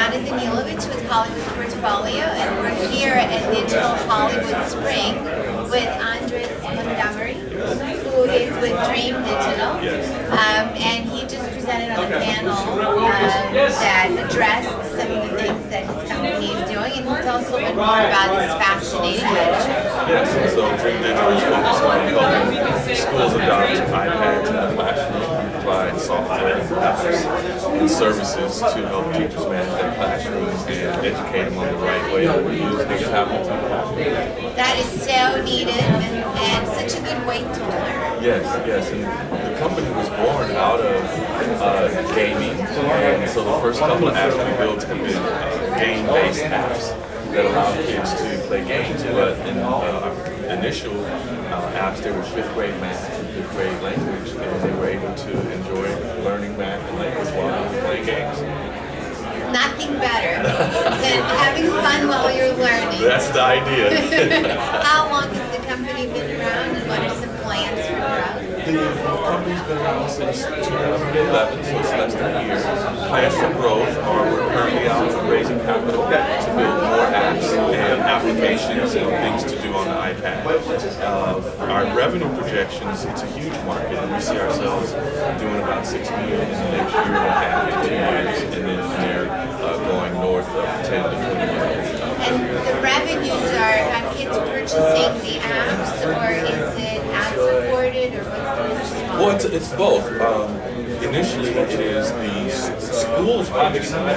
Anna Danilovich with Hollywood Portfolio, and we're here at Digital Hollywood Spring with Andres Montgomery, who is with Dreem Digital, and he just presented on a panel that addressed some of the things that his company is doing, and he'll tell us a little bit more about this fascinating venture. Yes, so Dreem Digital is focused on helping schools adopt iPads in the classroom. We provide software, apps, and services to help teachers manage their classrooms and educate them on the right way of using their tablets in the classroom. That is so needed and such a good way to learn. Yes, and the company was born out of gaming, and so the first couple of apps we built have been game-based apps that allow kids to play games, but in our initial apps, they were 5th grade math and 5th grade language, and they were able to enjoy learning math and language while they were playing games. Nothing better than having fun while you're learning. That's the idea. How long has the company been around, and what are some plans for growth? The company's been around since 2011, so it's less than a year. Plans for growth are we're currently out raising capital to build more apps and applications and things to do on the iPad. Our revenue projections, it's a huge market, and we see ourselves doing about $6 million in the next year and a half to 2 years, and then from there going north of 10 to 20 million. And the revenues are kids purchasing the apps, or is it ad supported, or what's the business model? Well, it's both. Initially, it is the schools purchasing the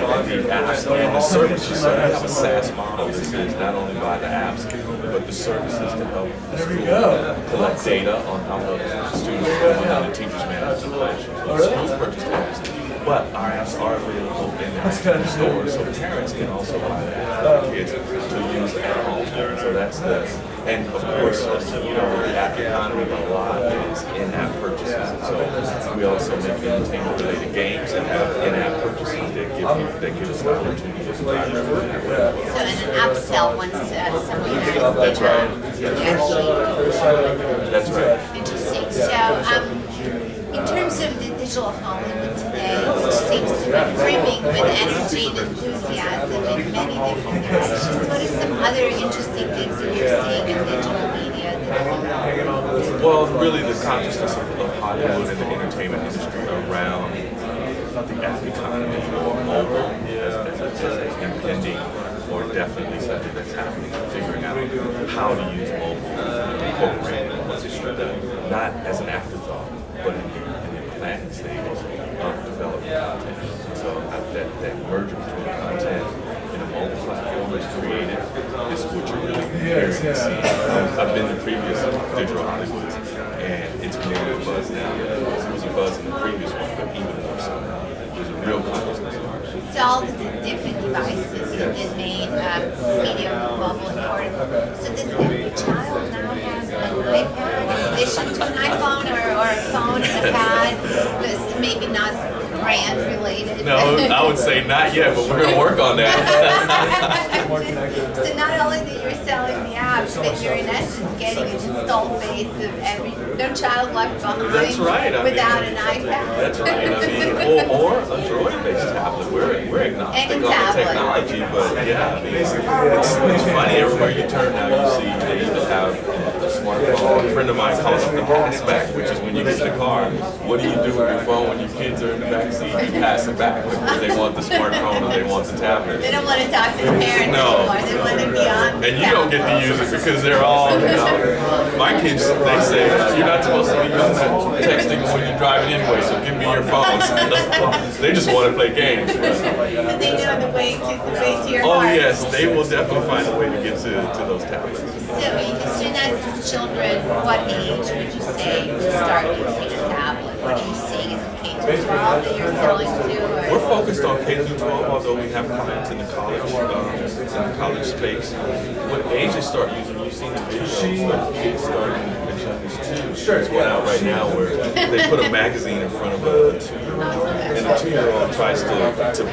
apps and the services. So we have a SaaS model that says not only buy the apps, but the services to help the school collect data on how the students are doing, how the teachers manage the classroom. So the schools purchase apps, but our apps are available in the stores, so parents can also buy the app for their kids to use at home. So that's and of course, you know, the app economy, a lot is in-app purchases. So we also make entertainment-related games and have in-app purchases that give us an opportunity to buy them. So in an upsell once someone has That's right. That's right. Interesting. So in terms of the digital Hollywood today, which seems to be brimming with energy and enthusiasm in many different directions, what are some other interesting things that you're seeing in digital media? Well, really the consciousness of Hollywood and the entertainment industry around the app economy or mobile as impending, or definitely something that's happening, figuring out how to use mobile and incorporate it, not as an afterthought, but in the planning stages of developing content. So that merger between content and a mobile platform that's created is what you're really hearing and seeing. I've been to previous digital Hollywoods, and it's been a buzz now. It was a buzz in the previous one, but even more so now. There's a real consciousness. So all the different devices have been made medium, mobile, and portable. So does every child now have an iPad in addition to an iPhone, or a phone and a pad? That's maybe not brand related. No, I would say not yet, but we're going to work on that. So not only that you're selling the apps, but you're in essence getting an installed base of no child left behind. That's right. Without an iPad. That's right. I mean, or a Android-based tablet. We're agnostic on the technology, but yeah, I mean, it's funny. Everywhere you turn now, you see they even have a smartphone. A friend of mine calls it the pass back, which is when you get in the car. What do you do with your phone when your kids are in the back seat? You pass it back because they want the smartphone or they want the tablet. They don't want to talk to the parents anymore. They want to be on. And you don't get to use it because they're all, you know, my kids, they say, you're not supposed to be texting when you're driving anyway, so give me your phones. They just want to play games. So they know the way to your Oh heart. yes, they will definitely find a way to get to those tablets. So as soon as children, what age would you say to start using a tablet? What are you seeing as a K-12 that you're selling to? Or? We're focused on K-12, although we have clients in the college space. What age they start using, you've seen the videos of kids starting as young as 2. There's one out right now where they put a magazine in front of a 2-year-old, and the 2-year-old tries to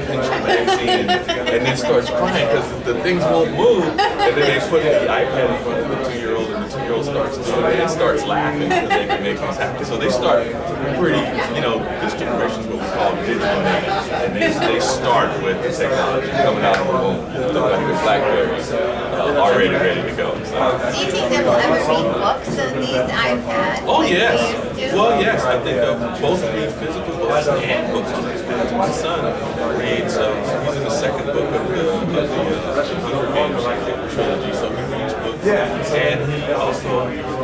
pinch the magazine and then starts crying because the things won't move, and then they put the iPad in front of the 2-year-old, and the 2-year-old starts doing it and starts laughing because they can make things happen. So they start pretty, you know, this generation is what we call digital natives, and they start with the technology coming out of the womb, the BlackBerry, already ready to go. So. Do you think they will ever read books on these iPads? Oh like yes. we used to? Well, yes. I think both read physical books and books on the iPads. My son reads. He's in the second book of the Hunger Games trilogy, so he reads books, and he also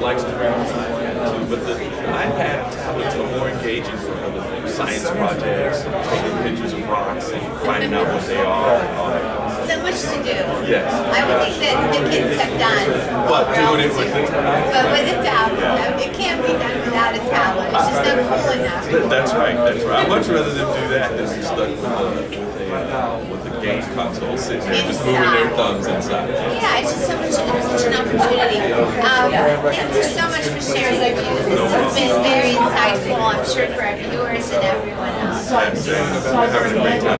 likes to read on the iPad too. But the iPad and tablets are more engaging for other things, science projects, taking pictures of rocks and finding out what they are. And all that. So much to do. Yes. I would think that the kids have done. But what we're doing it all with the doing. tablet. But with a tablet, it can't be done without a tablet. It's just not cool enough. That's right. That's right. I'd much rather them do that than be stuck with a game console sitting there just moving their thumbs inside. Yeah, it's just such an opportunity. Thank you so much for sharing your views. This has been very insightful, I'm sure, for our viewers and everyone else. Having a great time.